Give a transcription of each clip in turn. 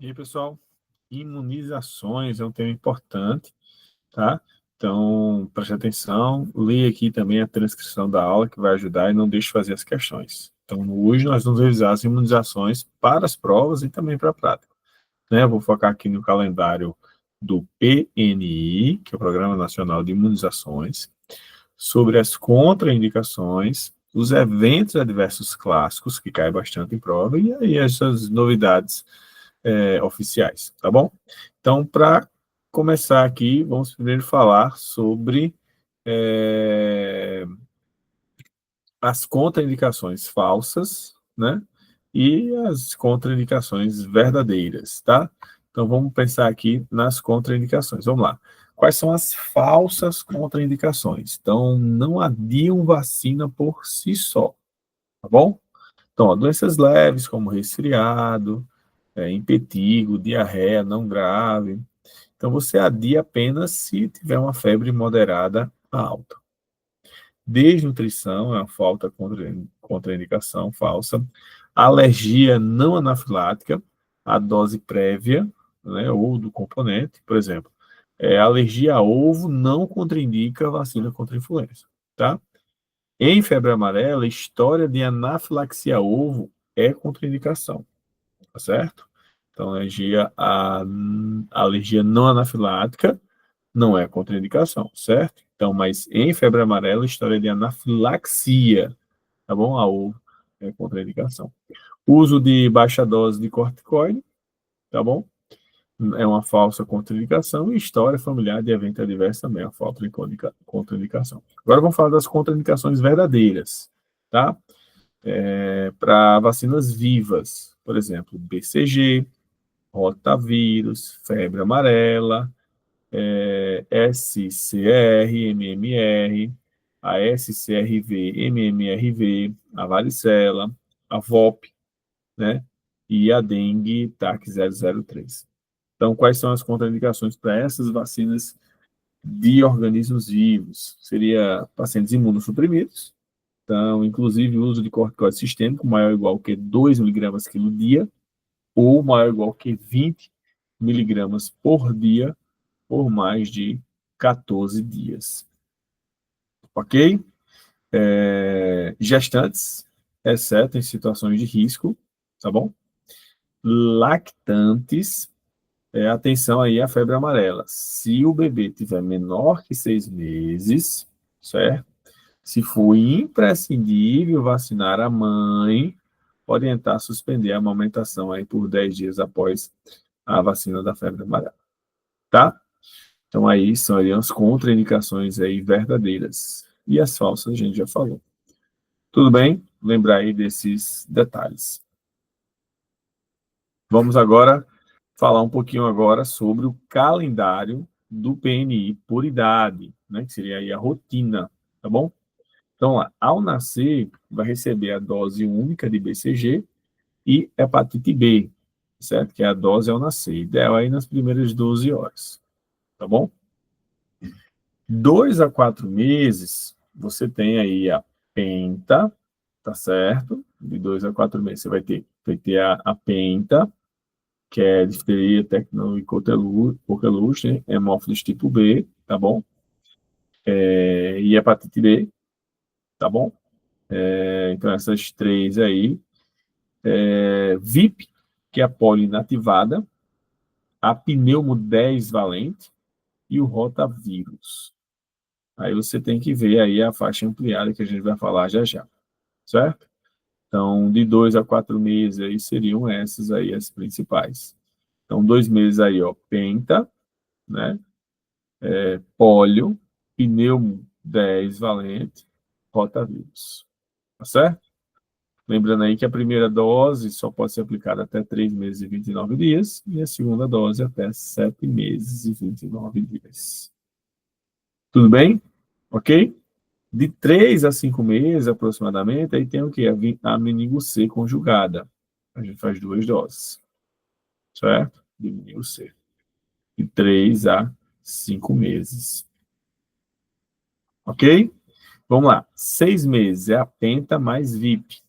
E aí, pessoal, imunizações é um tema importante, tá? Então, preste atenção, leia aqui também a transcrição da aula que vai ajudar e não deixe de fazer as questões. Então, hoje nós vamos revisar as imunizações para as provas e também para a prática, né? Eu vou focar aqui no calendário do PNI, que é o Programa Nacional de Imunizações, sobre as contraindicações, os eventos adversos clássicos, que caem bastante em prova, e aí essas novidades oficiais, tá bom? Então, para começar aqui, vamos primeiro falar sobre as contraindicações falsas, né? E as contraindicações verdadeiras, tá? Então, vamos pensar aqui nas contraindicações. Vamos lá. Quais são as falsas contraindicações? Então, não adiam vacina por si só, tá bom? Então, ó, doenças leves, como resfriado, impetigo, diarreia não grave. Então, você adia apenas se tiver uma febre moderada a alta. Desnutrição é uma falta contraindicação falsa. Alergia não anafilática, a dose prévia, né, ou do componente, por exemplo. Alergia a ovo não contraindica a vacina contra a influenza, tá? Em febre amarela, história de anafilaxia a ovo é contraindicação, tá certo? Então, alergia não anafilática não é contraindicação, certo? Então, mas em febre amarela, história de anafilaxia, tá bom? A ovo é contraindicação. Uso de baixa dose de corticoide, tá bom? É uma falsa contraindicação. E história familiar de evento adverso também é uma falsa contraindicação. Agora vamos falar das contraindicações verdadeiras, tá? Para vacinas vivas, por exemplo, BCG, rotavírus, febre amarela, SCR, MMR, a SCRV, MMRV, a varicela, a VOP, né? E a dengue TAC 003. Então, quais são as contraindicações para essas vacinas de organismos vivos? Seria pacientes imunossuprimidos, então, inclusive o uso de corticoide sistêmico maior ou igual que 2 miligramas quilo dia, ou maior ou igual que 20 miligramas por dia, por mais de 14 dias. Ok? Gestantes, exceto em situações de risco, tá bom? Lactantes, atenção aí à febre amarela. Se o bebê tiver menor que 6 meses, certo? Se for imprescindível vacinar a mãe, orientar a suspender a amamentação aí por 10 dias após a vacina da febre amarela, tá? Então, aí são as contraindicações aí verdadeiras. E as falsas a gente já falou. Tudo bem? Lembrar aí desses detalhes. Vamos agora falar um pouquinho agora sobre o calendário do PNI por idade, né? Que seria aí a rotina, tá bom? Então, lá, ao nascer, vai receber a dose única de BCG e hepatite B, certo? Que é a dose ao nascer. Ideal aí nas primeiras 12 horas, tá bom? 2 a 4 meses, você tem aí a penta, tá certo? De 2 a 4 meses, você vai ter a penta, que é difteria, tétano e coqueluche, né? Hemófilos tipo B, tá bom? E hepatite B, tá bom? Então, essas três aí. VIP, que é a polio inativada, a pneumo 10 valente e o rotavírus. Aí você tem que ver aí a faixa ampliada que a gente vai falar já já, certo? Então, de 2 a 4 meses aí seriam essas aí as principais. Então, 2 meses aí, ó, penta, né? Pólio, pneumo 10 valente, rotavírus. Tá certo? Lembrando aí que a primeira dose só pode ser aplicada até 3 meses e 29 dias, e a segunda dose até 7 meses e 29 dias. Tudo bem? Ok? De 3 a 5 meses, aproximadamente, aí tem o quê? A meningo C conjugada. A gente faz 2 doses, certo? De meningo C. De 3 a 5 meses. Ok? Vamos lá. 6 meses é a penta mais VIP.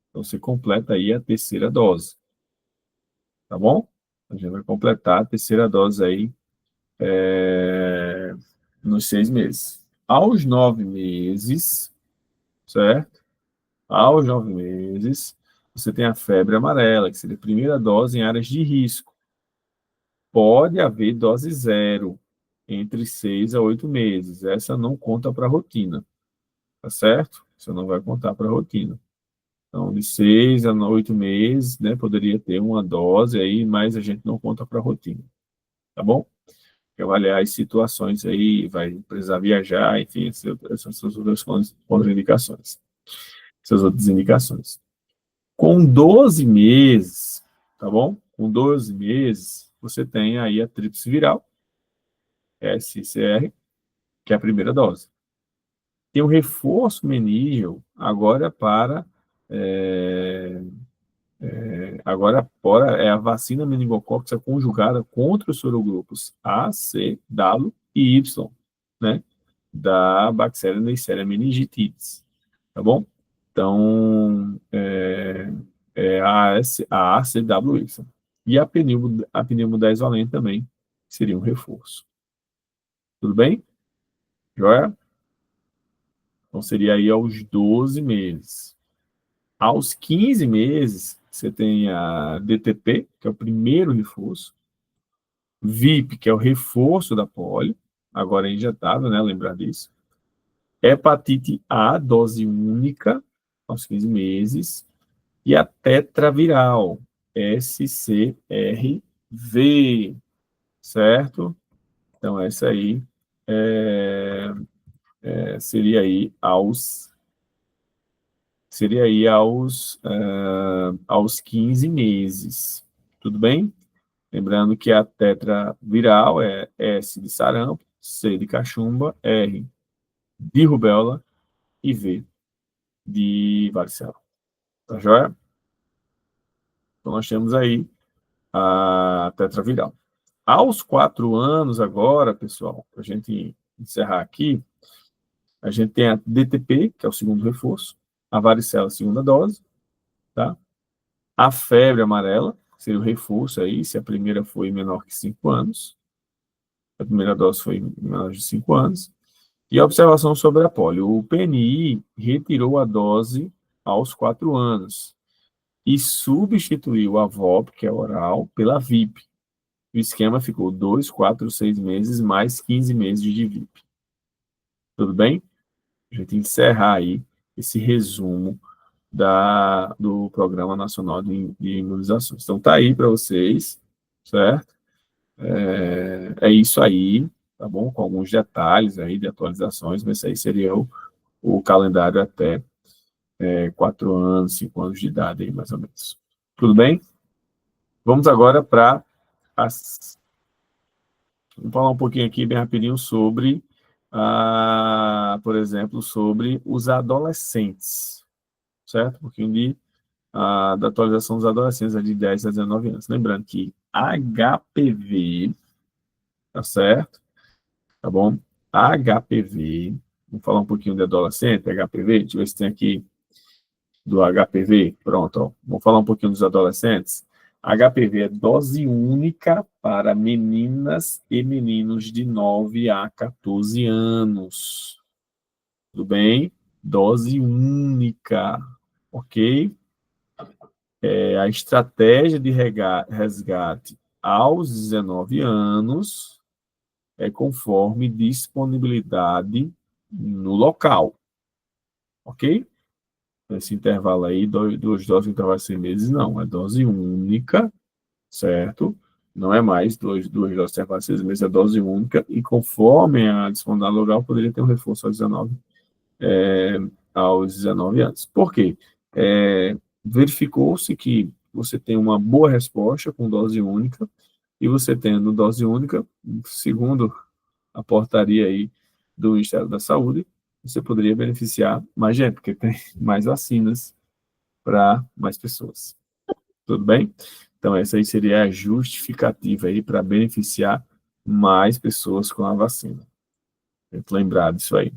Então, você completa aí a terceira dose. Tá bom? A gente vai completar a terceira dose aí nos 6 meses. Aos 9 meses, certo? Aos 9 meses, você tem a febre amarela, que seria a primeira dose em áreas de risco. Pode haver dose zero entre 6 a 8 meses. Essa não conta para a rotina, tá certo? Você não vai contar para a rotina. Então, de 6 a 8 meses, né, poderia ter uma dose aí, mas a gente não conta para a rotina, tá bom? Porque avaliar as situações aí, vai precisar viajar, enfim, essas são as outras contraindicações, essas outras indicações. Com 12 meses, tá bom? Com 12 meses, você tem aí a tríplice viral, SCR, que é a primeira dose. Tem o reforço meníngeo agora para é, é a vacina meningocócica conjugada contra os sorogrupos A, C, W e Y, né? Da bactéria Neisseria meningitidis, tá bom? Então, é a ACWY. E a pneumo 10 valente também seria um reforço. Tudo bem? Joia? Então, seria aí aos 12 meses. Aos 15 meses, você tem a DTP, que é o primeiro reforço, VIP, que é o reforço da polio, agora é injetável, né? Lembrar disso. Hepatite A, dose única, aos 15 meses. E a tetraviral, SCRV, certo? Então, essa aí seria aí aos 15 meses. Tudo bem? Lembrando que a tetraviral é S de sarampo, C de cachumba, R de rubéola e V de varicela. Tá joia? Então, nós temos aí a tetraviral. Aos 4 anos agora, pessoal, para a gente encerrar aqui, a gente tem a DTP, que é o segundo reforço, a varicela, a segunda dose, tá? A febre amarela, que seria o reforço aí, se a primeira foi menor que 5 anos, a primeira dose foi menor de 5 anos, e a observação sobre a polio. O PNI retirou a dose aos 4 anos e substituiu a VOP, que é oral, pela VIP. O esquema ficou 2, 4, 6 meses mais 15 meses de VIP. Tudo bem? A gente encerrar aí esse resumo do Programa Nacional de Imunizações. Então, tá aí para vocês, certo? É isso aí, tá bom? Com alguns detalhes aí de atualizações, mas esse aí seria o calendário até 4 anos, 5 anos de idade aí, mais ou menos. Tudo bem? Vamos agora para as... Vamos falar um pouquinho aqui, bem rapidinho, sobre, por exemplo, sobre os adolescentes, certo? Um pouquinho da atualização dos adolescentes de 10 a 19 anos. Lembrando que HPV, tá certo? Tá bom? HPV, vamos falar um pouquinho de adolescente, HPV, deixa eu ver se tem aqui do HPV, pronto, ó. Vamos falar um pouquinho dos adolescentes. HPV é dose única para meninas e meninos de 9 a 14 anos. Tudo bem? Dose única, ok? A estratégia de resgate aos 19 anos é conforme disponibilidade no local, ok? Esse intervalo aí, duas doses, intervalo de 6 meses, não, é dose única, certo? Não é mais duas doses, intervalo de 6 meses, é dose única, e conforme a disponibilidade local, poderia ter um reforço aos 19 anos. Por quê? Verificou-se que você tem uma boa resposta com dose única, e você tendo dose única, segundo a portaria aí do Ministério da Saúde, você poderia beneficiar mais gente, porque tem mais vacinas para mais pessoas. Tudo bem? Então, essa aí seria a justificativa aí para beneficiar mais pessoas com a vacina. Tem que lembrar disso aí.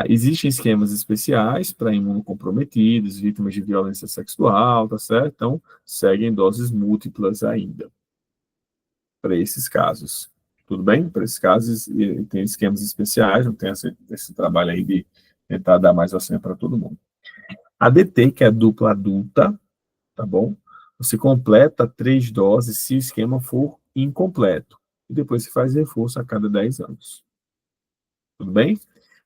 Existem esquemas especiais para imunocomprometidos, vítimas de violência sexual, tá certo? Então, seguem doses múltiplas ainda para esses casos. Tudo bem? Para esses casos, e tem esquemas especiais, não tem esse trabalho aí de tentar dar mais vacina para todo mundo. A DT, que é a dupla adulta, tá bom? Você completa 3 doses se o esquema for incompleto. E depois você faz reforço a cada 10 anos. Tudo bem?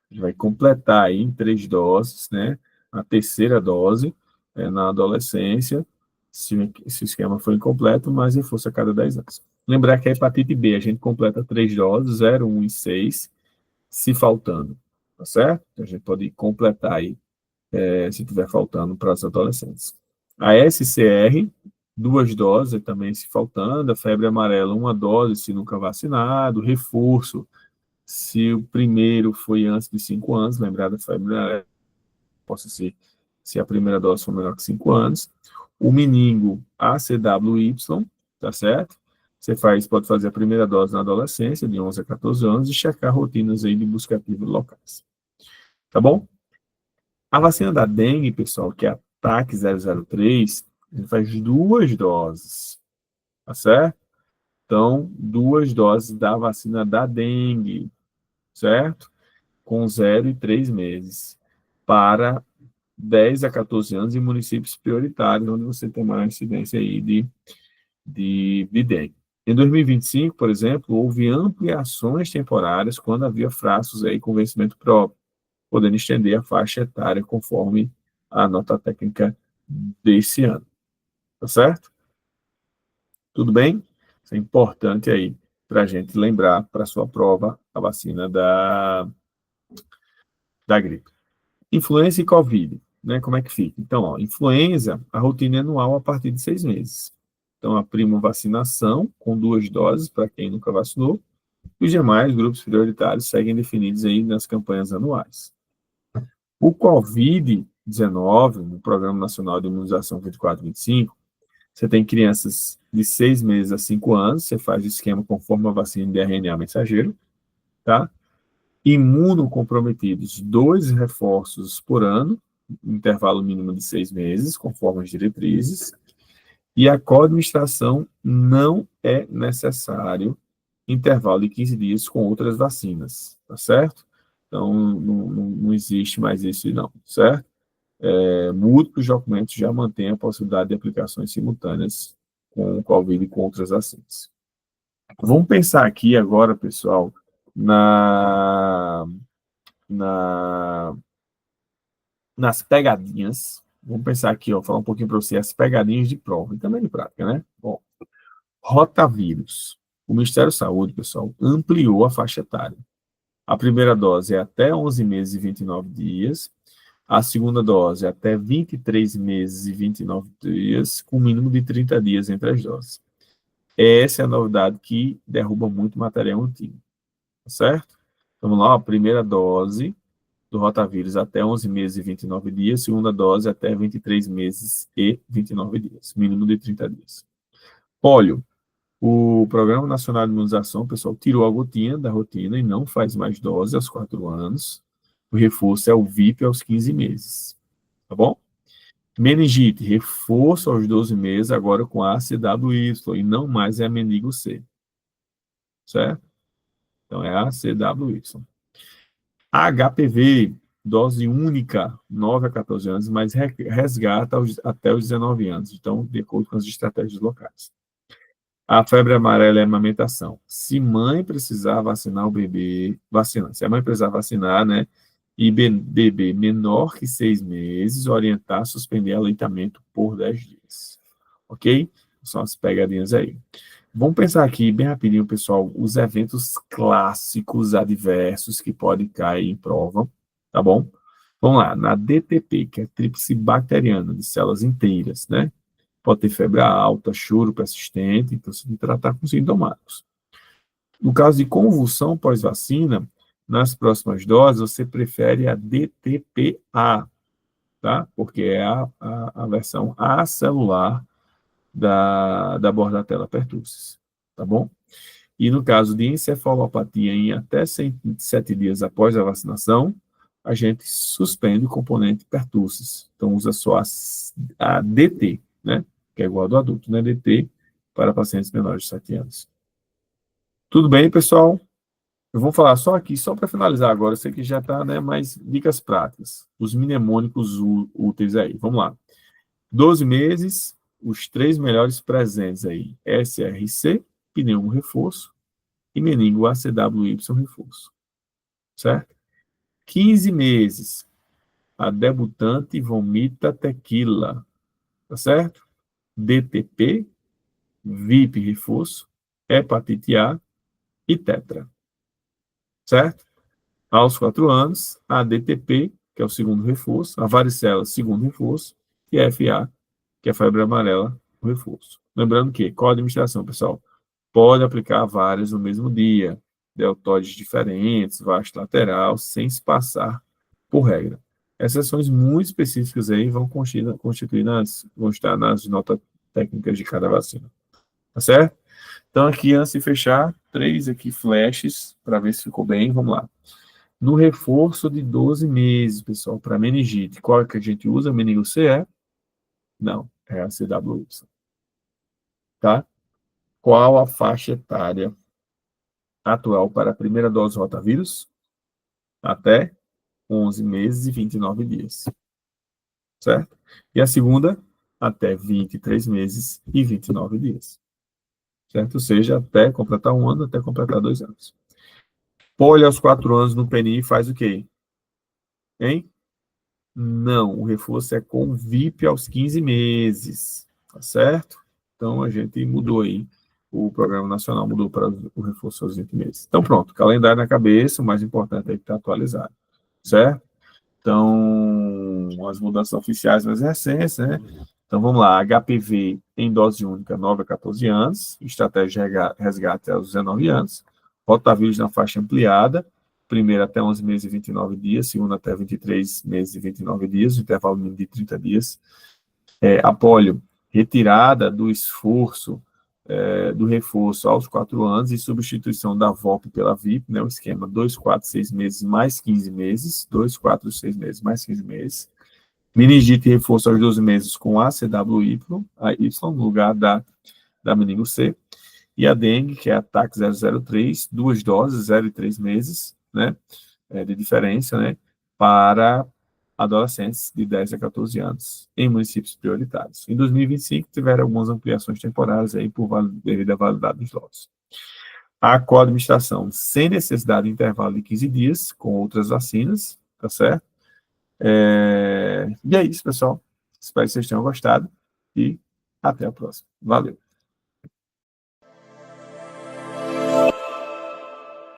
A gente vai completar aí em 3 doses, né? A terceira dose na adolescência, se o esquema for incompleto, mais reforço a cada 10 anos. Lembrar que a hepatite B, a gente completa 3 doses, 0, 1 e 6, se faltando, tá certo? A gente pode completar aí, se tiver faltando para os adolescentes. A SCR, 2 doses também se faltando, a febre amarela, 1 dose se nunca vacinado, reforço se o primeiro foi antes de 5 anos, lembrar da febre amarela, possa ser se a primeira dose for menor que 5 anos. O meningo ACWY, tá certo? Você pode fazer a primeira dose na adolescência, de 11 a 14 anos, e checar rotinas aí de busca ativa locais. Tá bom? A vacina da dengue, pessoal, que é a TAC 003, a gente faz 2 doses, tá certo? Então, 2 doses da vacina da dengue, certo? Com 0 e 3 meses, para 10 a 14 anos em municípios prioritários, onde você tem maior incidência aí de dengue. Em 2025, por exemplo, houve ampliações temporárias quando havia frascos aí com vencimento próprio, podendo estender a faixa etária conforme a nota técnica desse ano. Tá certo? Tudo bem? Isso é importante aí para a gente lembrar para a sua prova a vacina da gripe. Influenza e Covid, né? Como é que fica? Então, ó, influenza, a rotina é anual a partir de 6 meses. Então, a prima vacinação com 2 doses para quem nunca vacinou. E os demais grupos prioritários seguem definidos aí nas campanhas anuais. O Covid-19, no Programa Nacional de Imunização 24-25, você tem crianças de 6 meses a 5 anos, você faz o esquema conforme a vacina de RNA mensageiro, tá? Imunocomprometidos, 2 reforços por ano, intervalo mínimo de 6 meses, conforme as diretrizes, e a co-administração não é necessário intervalo de 15 dias com outras vacinas, tá certo? Então, não existe mais isso não, certo? Múltiplos documentos já mantêm a possibilidade de aplicações simultâneas com o Covid e com outras vacinas. Vamos pensar aqui agora, pessoal, na, na, nas pegadinhas. Vamos pensar aqui, ó, falar um pouquinho para você, as pegadinhas de prova e também de prática, né? Bom, rotavírus. O Ministério da Saúde, pessoal, ampliou a faixa etária. A primeira dose é até 11 meses e 29 dias. A segunda dose é até 23 meses e 29 dias, com um mínimo de 30 dias entre as doses. Essa é a novidade que derruba muito material antigo, tá certo? Então, vamos lá, a primeira dose do rotavírus até 11 meses e 29 dias, segunda dose até 23 meses e 29 dias, mínimo de 30 dias. Pólio. O Programa Nacional de Imunização, o pessoal tirou a gotinha da rotina e não faz mais dose aos 4 anos. O reforço é o VIP aos 15 meses. Tá bom? Meningite, reforço aos 12 meses, agora com a ACWY, e não mais é a meningo C. Certo? Então é a ACWY. HPV, dose única, 9 a 14 anos, mas resgata até os 19 anos. Então, de acordo com as estratégias locais. A febre amarela é a amamentação. Se mãe precisar vacinar o bebê, vacinar. Se a mãe precisar vacinar, né? E bebê menor que 6 meses, orientar a suspender aleitamento por 10 dias. Ok? São as pegadinhas aí. Vamos pensar aqui, bem rapidinho, pessoal, os eventos clássicos adversos que podem cair em prova, tá bom? Vamos lá, na DTP, que é tríplice bacteriana, de células inteiras, né? Pode ter febre alta, choro persistente, então você tem que tratar com sintomáticos. No caso de convulsão pós-vacina, nas próximas doses, você prefere a DTPA, tá? Porque é a versão acelular da Bordetella pertussis, tá bom? E no caso de encefalopatia em até 107 dias após a vacinação, a gente suspende o componente pertussis. Então, usa só a DT, né? Que é igual ao do adulto, né? DT para pacientes menores de 7 anos. Tudo bem, pessoal? Eu vou falar só aqui, só para finalizar agora, eu sei que já está, né? Mas dicas práticas. Os mnemônicos úteis aí. Vamos lá. 12 meses, os 3 melhores presentes aí. SRC, pneumo reforço, e meningo ACWY reforço. Certo? 15 meses, a debutante vomita tequila. Tá certo? DTP, VIP reforço, hepatite A e tetra. Certo? Aos 4 anos, a DTP, que é o segundo reforço, a varicela, segundo reforço, e a FA, que é a febre amarela, o reforço. Lembrando que, qual a administração, pessoal? Pode aplicar várias no mesmo dia, deltoides diferentes, vasto lateral, sem se passar por regra. Exceções muito específicas aí vão estar nas notas técnicas de cada vacina. Tá certo? Então, aqui, antes de fechar, 3 aqui flashes, para ver se ficou bem. Vamos lá. No reforço de 12 meses, pessoal, para meningite, qual é que a gente usa? Meningo CE? Não, é a CWY. Tá? Qual a faixa etária atual para a primeira dose rotavírus? Até 11 meses e 29 dias. Certo? E a segunda? Até 23 meses e 29 dias. Certo? Ou seja, até completar 1 ano, até completar 2 anos. Polio aos 4 anos no PNI faz o quê? Hein? Não, o reforço é com VIP aos 15 meses, tá certo? Então, a gente mudou aí, o Programa Nacional mudou para o reforço aos 20 meses. Então, pronto, calendário na cabeça, o mais importante é que está atualizado, certo? Então, as mudanças oficiais mais recentes, né? Então, vamos lá, HPV em dose única, 9 a 14 anos, estratégia de resgate aos 19 anos, rotavírus na faixa ampliada, primeiro até 11 meses e 29 dias, segundo até 23 meses e 29 dias, intervalo mínimo de 30 dias. A polio, retirada do esforço do reforço aos 4 anos e substituição da VOP pela VIP, né, o esquema 2, 4, 6 meses mais 15 meses, 2, 4, 6 meses mais 15 meses. Meningite e reforço aos 12 meses com ACWY, a Y, no lugar da meningo C. E a dengue, que é a TAC 003, 2 doses, 0 e 3 meses, né, de diferença, né, para adolescentes de 10 a 14 anos, em municípios prioritários. Em 2025, tiveram algumas ampliações temporárias aí devido à validade dos lotes. A co-administração sem necessidade de intervalo de 15 dias, com outras vacinas, tá certo? E é isso, pessoal. Espero que vocês tenham gostado e até a próxima. Valeu!